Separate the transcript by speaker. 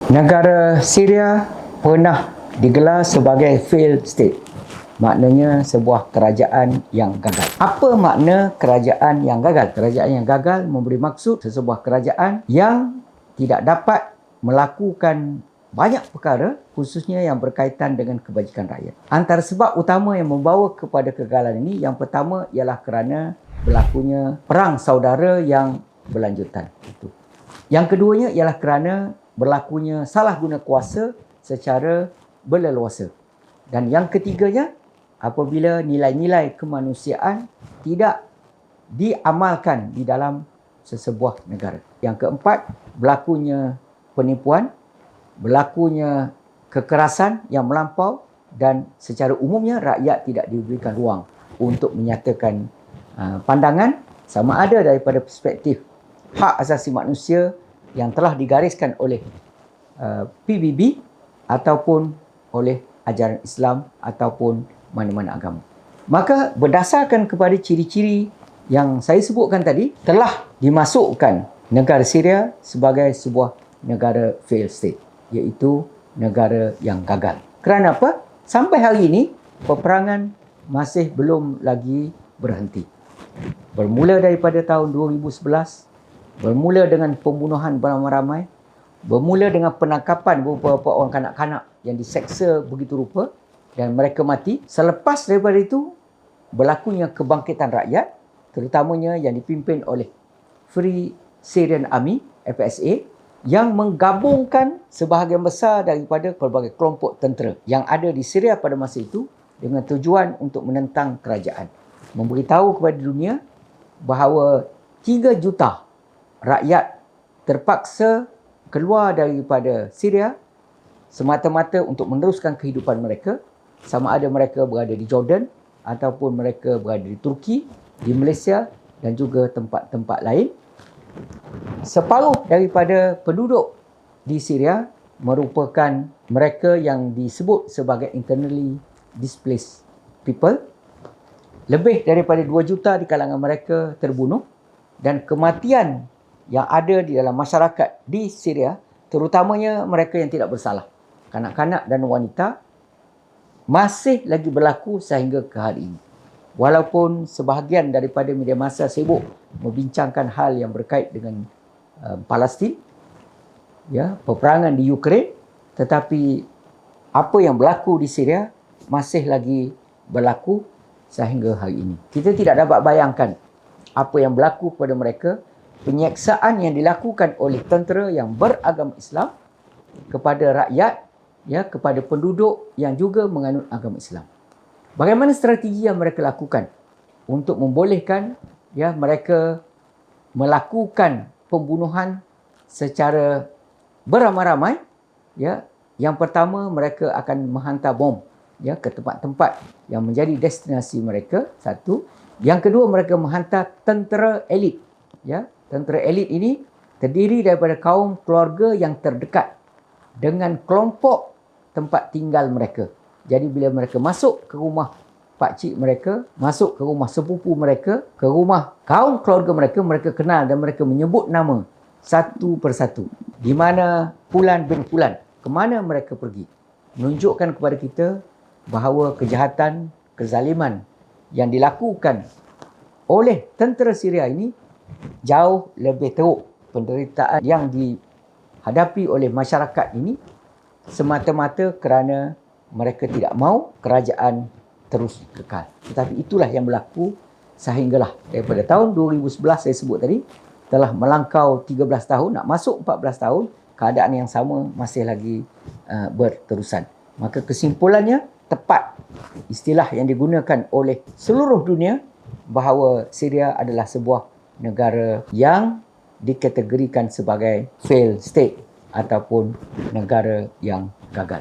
Speaker 1: Negara Syria pernah digelar sebagai failed state. Maknanya sebuah kerajaan yang gagal. Apa makna kerajaan yang gagal? Kerajaan yang gagal memberi maksud sebuah kerajaan yang tidak dapat melakukan banyak perkara, khususnya yang berkaitan dengan kebajikan rakyat. Antara sebab utama yang membawa kepada kegagalan ini, yang pertama ialah kerana berlakunya perang saudara yang berlanjutan. Yang keduanya ialah kerana berlakunya salah guna kuasa secara berleluasa. Dan yang ketiganya, apabila nilai-nilai kemanusiaan tidak diamalkan di dalam sesebuah negara. Yang keempat, berlakunya penipuan, berlakunya kekerasan yang melampau, dan secara umumnya rakyat tidak diberikan ruang untuk menyatakan pandangan sama ada daripada perspektif hak asasi manusia yang telah digariskan oleh PBB ataupun oleh ajaran Islam ataupun mana-mana agama. Maka berdasarkan kepada ciri-ciri yang saya sebutkan tadi, telah dimasukkan negara Syria sebagai sebuah negara failed state, iaitu negara yang gagal. Kerana apa? Sampai hari ini peperangan masih belum lagi berhenti. Bermula daripada tahun 2011, bermula dengan pembunuhan beramai-ramai, bermula dengan penangkapan beberapa orang kanak-kanak yang diseksa begitu rupa dan mereka mati. Selepas daripada itu, berlakunya kebangkitan rakyat, terutamanya yang dipimpin oleh Free Syrian Army, FSA, yang menggabungkan sebahagian besar daripada pelbagai kelompok tentera yang ada di Syria pada masa itu dengan tujuan untuk menentang kerajaan. Memberitahu kepada dunia bahawa 3 juta rakyat terpaksa keluar daripada Syria semata-mata untuk meneruskan kehidupan mereka, sama ada mereka berada di Jordan ataupun mereka berada di Turki, di Malaysia dan juga tempat-tempat lain. Separuh daripada penduduk di Syria merupakan mereka yang disebut sebagai internally displaced people. Lebih daripada 2 juta di kalangan mereka terbunuh, dan kematian yang ada di dalam masyarakat di Syria, terutamanya mereka yang tidak bersalah, kanak-kanak dan wanita, masih lagi berlaku sehingga ke hari ini. Walaupun sebahagian daripada media massa sibuk membincangkan hal yang berkait dengan Palestin, peperangan di Ukraine, tetapi apa yang berlaku di Syria masih lagi berlaku sehingga hari ini. Kita tidak dapat bayangkan apa yang berlaku kepada mereka, penyiksaan yang dilakukan oleh tentera yang beragama Islam kepada rakyat, kepada penduduk yang juga menganut agama Islam. Bagaimana strategi yang mereka lakukan untuk membolehkan mereka melakukan pembunuhan secara beramai-ramai? Yang pertama, mereka akan menghantar bom ke tempat-tempat yang menjadi destinasi mereka, satu. Yang kedua, mereka menghantar tentera elit. Tentera elit ini terdiri daripada kaum keluarga yang terdekat dengan kelompok tempat tinggal mereka. Jadi bila mereka masuk ke rumah pakcik mereka, masuk ke rumah sepupu mereka, ke rumah kaum keluarga mereka, mereka kenal dan mereka menyebut nama satu persatu. Di mana Fulan bin Fulan, ke mana mereka pergi. Menunjukkan kepada kita bahawa kejahatan, kezaliman yang dilakukan oleh tentera Syria ini jauh lebih teruk. Penderitaan yang dihadapi oleh masyarakat ini semata-mata kerana mereka tidak mahu kerajaan terus kekal. Tetapi itulah yang berlaku sehinggalah daripada tahun 2011 saya sebut tadi, telah melangkau 13 tahun, nak masuk 14 tahun, keadaan yang sama masih lagi berterusan. Maka kesimpulannya tepat istilah yang digunakan oleh seluruh dunia bahawa Syria adalah sebuah negara yang dikategorikan sebagai failed state ataupun negara yang gagal.